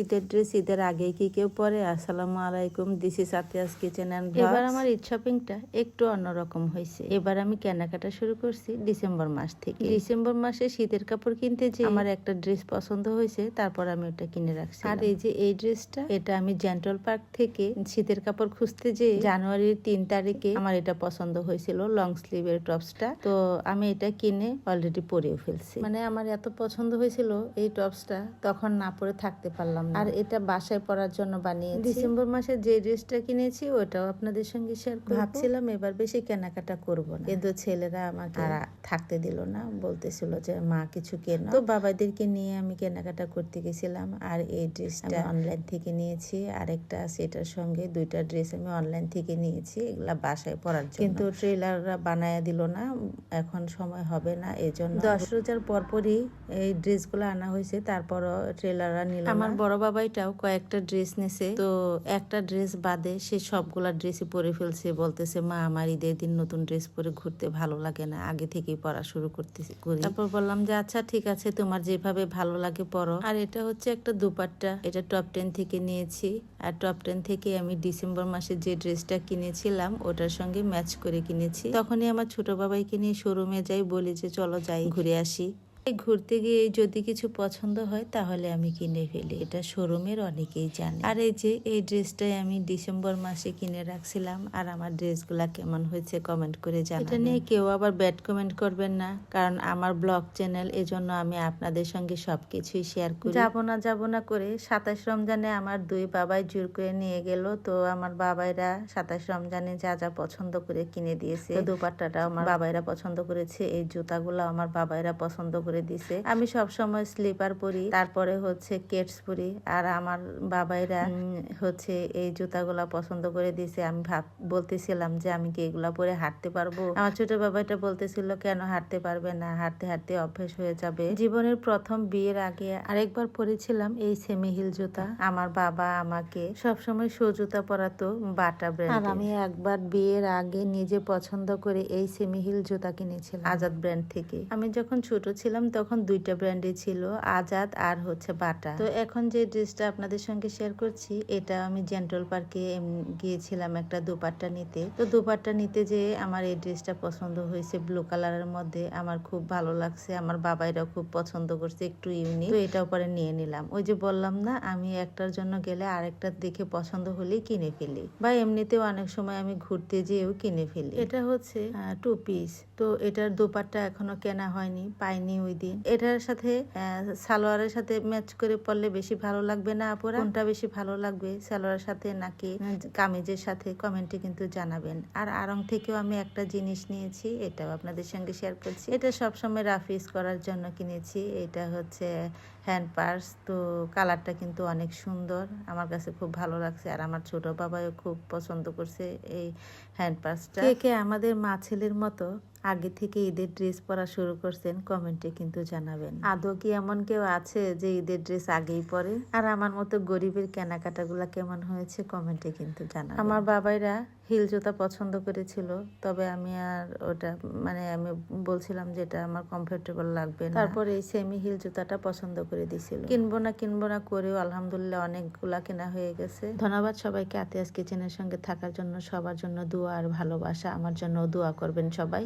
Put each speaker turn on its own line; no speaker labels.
ঈদের ড্রেস ঈদের আগে কি কেউ পরে? আসসালামু আলাইকুম, this is Atia's kitchen and blogs. এবার আমার ঈদ শপিংটা একটু অন্যরকম হয়েছে। এবার আমি কেনাকাটা শুরু করছি ডিসেম্বর মাস থেকে। ডিসেম্বর মাসে শীতের কাপড় কিনতে যে আমার একটা ড্রেস পছন্দ হয়েছে, তারপর আমি ওটা কিনে রাখছি। আর এই যে এই ড্রেসটা, এটা আমি জেন্টল পার্ক থেকে শীতের কাপড় খুঁজতে যে জানুয়ারির 3 তারিখে আমার এটা পছন্দ হয়েছিল, লং স্লিভের টপসটা। তো আমি এটা কিনে অলরেডি পরেও ফেলছি। মানে আমার এত পছন্দ হয়েছিল এই টপসটা, তখন না পরে থাকতে পারলাম না। আর এটা বাসায় পরার জন্য বানিয়েছি। ডিসেম্বর মাসে যে ড্রেসটা কিনেছি ওটাও আপনাদের সঙ্গে শেয়ার করব। ভাবছিলাম এবার বেশি কেনাকাটা করব না, কিন্তু ছেলেরা আমাকে আর থাকতে দিল না, বলতেছিল যে মা কিছু কেনো। তো বাবাদেরকে নিয়ে আমি কেনাকাটা করতে গেছিলাম। আর এই ড্রেসটা অনলাইন থেকে নিয়েছি, আরেকটা সেটার সঙ্গে দুইটা ড্রেস আমি অনলাইন থেকে নিয়েছি, এগুলা বাসায় পরার জন্য। কিন্তু ট্রেলাররা বানায় দিল না, এখন সময় হবে না, এজন্য 10 রোজার পরপরই এই ড্রেসগুলো আনা হয়েছে, তারপরও ট্রেলাররা নিল না। আমার বড় বাবাইটাও কয়েকটা ড্রেস নেছে, তো একটা ড্রেস বাদে সে সবগুলা ড্রেসই পরে ফেলছে। বলতেছে মা আমার ঈদের দিন নতুন ড্রেস পরে ঘুরতে ভালো লাগে না, আগে থেকেই পরা শুরু করতেছি করি। তারপর বললাম যে আচ্ছা ঠিক আছে, তোমার যেভাবে ভালো লাগে পরো। আর এটা হচ্ছে একটা দুপাট্টা, এটা টপ 10 থেকে নিয়েছি। আর টপ 10 থেকে আমি ডিসেম্বর মাসে যে ড্রেসটা কিনেছিলাম ওটার সঙ্গে ম্যাচ করে কিনেছি। তখনই আমার ছোট বাবাইকে নিয়ে শোরুমে যাই, বলি যে চলো যাই ঘুরে আসি। ঘুরতে গিয়ে যদি কিছু পছন্দ হয় তাহলে আমি কিনে ফেলি, এটা শোরুমের অনেকেই জানে। আর এই যে এই ড্রেসটাই আমি ডিসেম্বর মাসে কিনে রাখছিলাম। আর আমার ড্রেসগুলা কেমন হয়েছে কমেন্ট করে জানাবেন। এটা নিয়ে কেউ আবার ব্যাড কমেন্ট করবেন না, কারণ আমার ব্লগ চ্যানেল, এজন্য আমি আপনাদের সঙ্গে সবকিছুই শেয়ার করি। যাব না করে 27 রমজানে আমার দুই বাবাই জোর করে নিয়ে গেল। তো আমার বাবাইরা 27 রমজানে যা যা পছন্দ করে কিনে দিয়েছে। দোপাট্টাটা আমার বাবাইরা পছন্দ করেছে, এই জুতাগুলো আমার বাবাইরা পছন্দ করে দিছে। আমি সব সময় স্লিপার পরি, তারপরে হচ্ছে কেটস পরি। আর আমার বাবাইরা হচ্ছে এই জুতাগুলা পছন্দ করে দিছে। আমি বলতেছিলাম যে আমি কি এগুলা পরে হাঁটতে পারবো? আমার ছোট বাবাইটা বলতেছিল কেন হাঁটতে পারবে না, হাঁটতে হাঁটতে অভ্যেস হয়ে যাবে। জীবনের প্রথম বিয়ের আগে আরেকবার পরেছিলাম এই সেমি হিল জুতা। আমার বাবা আমাকে সবসময় শো জুতা পরাতো, বাটা ব্র্যান্ড। আর আমি একবার বিয়ের আগে নিজে পছন্দ করে এই সেমি হিল জুতা কিনেছিলাম আজাদ ব্র্যান্ড থেকে। আমি যখন ছোট ছিলাম তখন দুইটা ব্র্যান্ডে ছিল, আজাদ আর হচ্ছে বাটা। তো এখন যে ড্রেসটা আপনাদের সঙ্গে শেয়ার করছি, এটা আমি জেন্টল পার্কে গিয়েছিলাম একটা দুপাট্টা নিতে। তো দুপাট্টা নিতে যে আমার এই ড্রেসটা পছন্দ হয়েছে ব্লু কালারের মধ্যে, আমার খুব ভালো লাগছে। আমার বাবাইরাও খুব পছন্দ করছে, একটু ইউনিক। তো এটাও পরে নিয়ে নিলাম। ওই যে বললাম না, আমি একটার জন্য গেলে আরেকটা দেখে পছন্দ হলেই কিনে ফেলি, বা এমনিতেও অনেক সময় আমি ঘুরতে যেয়েও কিনে ফেলি। এটা হচ্ছে 2 পিস। তো এটার দুপাট্টা এখনো কেনা হয়নি, পাইনি ওই দিন। এটার সাথে সালোয়ারের সাথে ম্যাচ করে পরলে বেশি ভালো লাগবে না আপুরা? কোনটা বেশি ভালো লাগবে, সালোয়ারের সাথে নাকি কামিজের সাথে? কমেন্টে কিন্তু জানাবেন। আর আড়ং থেকেও আমি একটা জিনিস নিয়েছি, এটাও আপনাদের সঙ্গে শেয়ার করছি। এটা সবসময় রাফ ইউজ করার জন্য কিনেছি। এটা হচ্ছে হ্যান্ড পার্স। তো কালারটা কিন্তু অনেক সুন্দর, আমার কাছে খুব ভালো লাগছে। আর আমার ছোট বাবাও খুব পছন্দ করছে এই হ্যান্ড পার্সটা। কে আমাদের মা ছেলের মতো আগে থেকে ঈদের ড্রেস পরা শুরু করছেন, কমেন্টে কিন্তু জানাবেন। আদৌ কি এমন কেউ আছে যে ঈদের ড্রেস আগেই পরে? আর আমার মতো গরিবের কেনাকাটাগুলা কেমন হয়েছে কমেন্টে কিন্তু জানাবেন। আমার বাবাইরা হিল জুতা পছন্দ করেছিল, তবে আমি আর ওটা আমি বলছিলাম যে এটা আমার কমফোর্টেবল লাগবে না। তারপরে এই সেমি হিল জুতাটা পছন্দ করে দিছিল। কিনবো না করেও আলহামদুলিল্লাহ অনেকগুলা কেনা হয়ে গেছে। ধন্যবাদ সবাইকে আতিয়াস কিচেনের সঙ্গে থাকার জন্য, সবার জন্য দোয়া আর ভালোবাসা। আমার জন্য দোয়া করবেন সবাই।